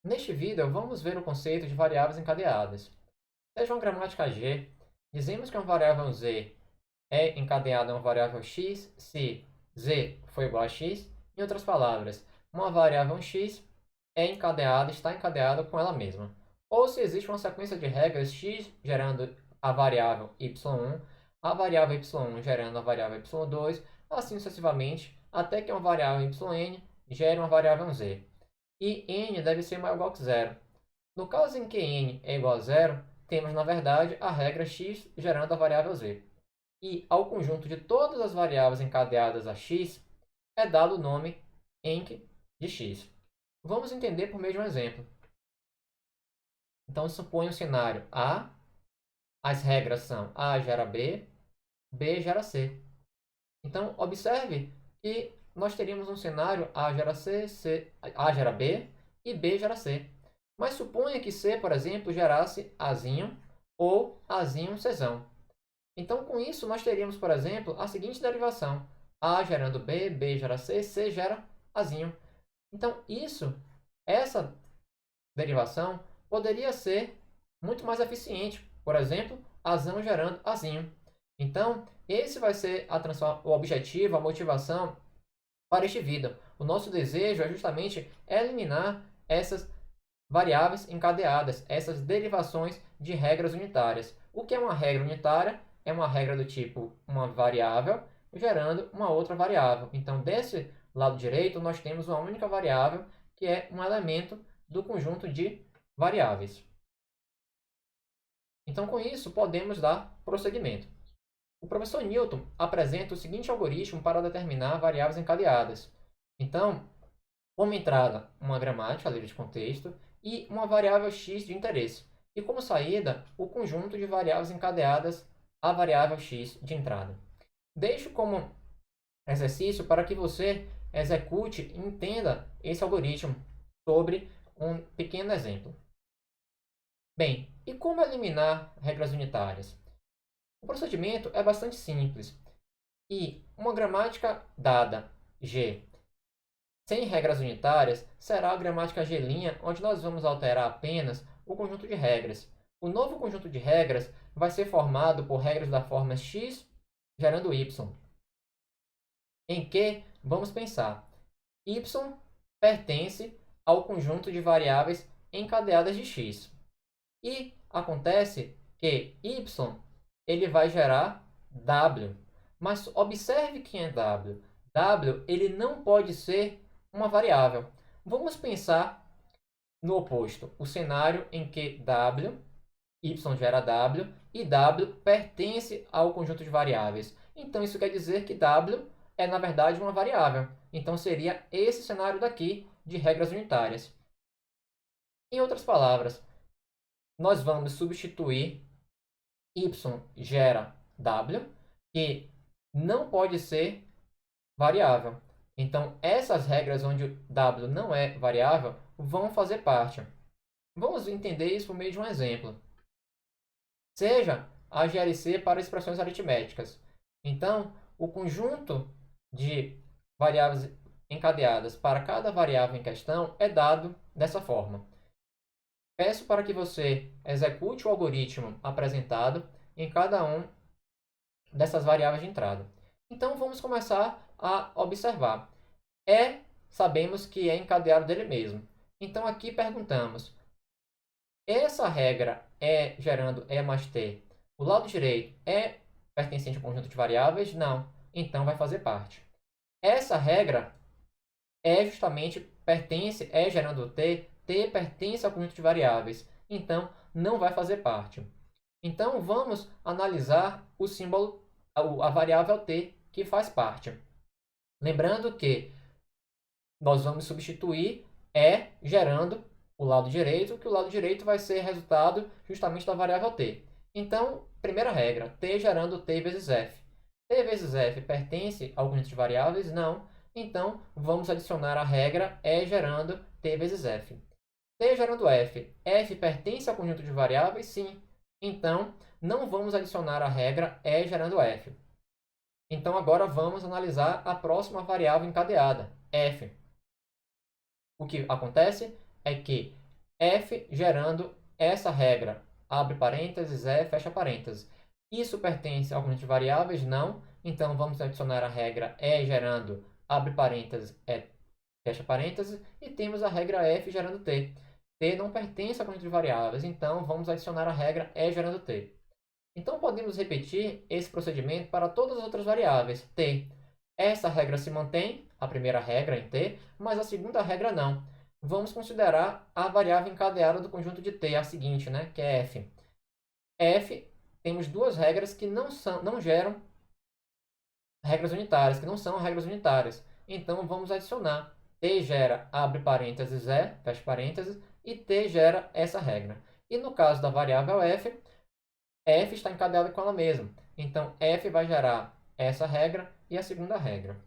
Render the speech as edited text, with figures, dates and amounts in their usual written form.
Neste vídeo, vamos ver o conceito de variáveis encadeadas. Seja uma gramática G, dizemos que uma variável z é encadeada a uma variável x se z for igual a x. Em outras palavras, uma variável x é encadeada, está encadeada com ela mesma. Ou se existe uma sequência de regras x gerando a variável y1, a variável y1 gerando a variável y2, assim sucessivamente, até que uma variável yn gere uma variável z e n deve ser maior ou igual que zero. No caso em que n é igual a zero, temos, na verdade, a regra x gerando a variável z. E ao conjunto de todas as variáveis encadeadas a x é dado o nome enc de x. Vamos entender por meio de um exemplo. Então, suponha um cenário A, as regras são A gera B, B gera C. Então, observe que nós teríamos um cenário A gera C, A gera B e B gera C. Mas suponha que C, por exemplo, gerasse Azinho ou Azinho Czão. Então, com isso, nós teríamos, por exemplo, a seguinte derivação. A gerando B, B gera C, C gera Azinho. Então, essa derivação poderia ser muito mais eficiente. Por exemplo, Azão gerando Azinho. Então, esse vai ser o objetivo, a motivação para este vídeo. O nosso desejo é justamente eliminar essas variáveis encadeadas, essas derivações de regras unitárias. O que é uma regra unitária? É uma regra do tipo uma variável gerando uma outra variável. Então, desse lado direito, nós temos uma única variável, que é um elemento do conjunto de variáveis. Então, com isso, podemos dar prosseguimento. O professor Newton apresenta o seguinte algoritmo para determinar variáveis encadeadas. Então, como entrada, uma gramática livre de contexto e uma variável x de interesse. E como saída, o conjunto de variáveis encadeadas à variável x de entrada. Deixo como exercício para que você execute e entenda esse algoritmo sobre um pequeno exemplo. Bem, e como eliminar regras unitárias? O procedimento é bastante simples. E uma gramática dada, G, sem regras unitárias, será a gramática G', onde nós vamos alterar apenas o conjunto de regras. O novo conjunto de regras vai ser formado por regras da forma x gerando y, em que, vamos pensar, y pertence ao conjunto de variáveis encadeadas de x. E acontece que y ele vai gerar w. Mas observe quem é w. W ele não pode ser uma variável. Vamos pensar no oposto, o cenário em que w, y gera w e w pertence ao conjunto de variáveis. Então isso quer dizer que w é na verdade uma variável. Então seria esse cenário daqui de regras unitárias. Em outras palavras, nós vamos substituir y gera w, que não pode ser variável. Então, essas regras onde w não é variável vão fazer parte. Vamos entender isso por meio de um exemplo. Seja a GLC para expressões aritméticas. Então, o conjunto de variáveis encadeadas para cada variável em questão é dado dessa forma. Peço para que você execute o algoritmo apresentado em cada um dessas variáveis de entrada. Então, vamos começar a observar. Sabemos que é encadeado dele mesmo. Então, aqui perguntamos, essa regra é gerando E mais T. O lado direito é pertencente ao conjunto de variáveis? Não. Então, vai fazer parte. Essa regra é justamente é gerando T, T pertence ao conjunto de variáveis. Então, não vai fazer parte. Então, vamos analisar o símbolo, a variável T, que faz parte. Lembrando que nós vamos substituir E gerando o lado direito, que o lado direito vai ser resultado justamente da variável T. Então, primeira regra, T gerando T vezes F. T vezes F pertence ao conjunto de variáveis? Não. Então, vamos adicionar a regra E gerando T vezes F. T gerando F. F pertence ao conjunto de variáveis? Sim. Então, não vamos adicionar a regra E gerando F. Então, agora vamos analisar a próxima variável encadeada, F. O que acontece é que f gerando essa regra, abre parênteses, fecha parênteses. Isso pertence ao conjunto de variáveis? Não. Então, vamos adicionar a regra e gerando, abre parênteses, fecha parênteses, e temos a regra f gerando t. T não pertence ao conjunto de variáveis, então vamos adicionar a regra e gerando t. Então, podemos repetir esse procedimento para todas as outras variáveis, t. Essa regra se mantém, a primeira regra em t, mas a segunda regra não. Vamos considerar a variável encadeada do conjunto de t, a seguinte, né, que é f. f, temos duas regras que não geram regras unitárias, que não são regras unitárias. Então, vamos adicionar. T gera, abre parênteses, fecha parênteses, e T gera essa regra. E no caso da variável f, f está encadeada com ela mesma. Então, f vai gerar essa regra e a segunda regra.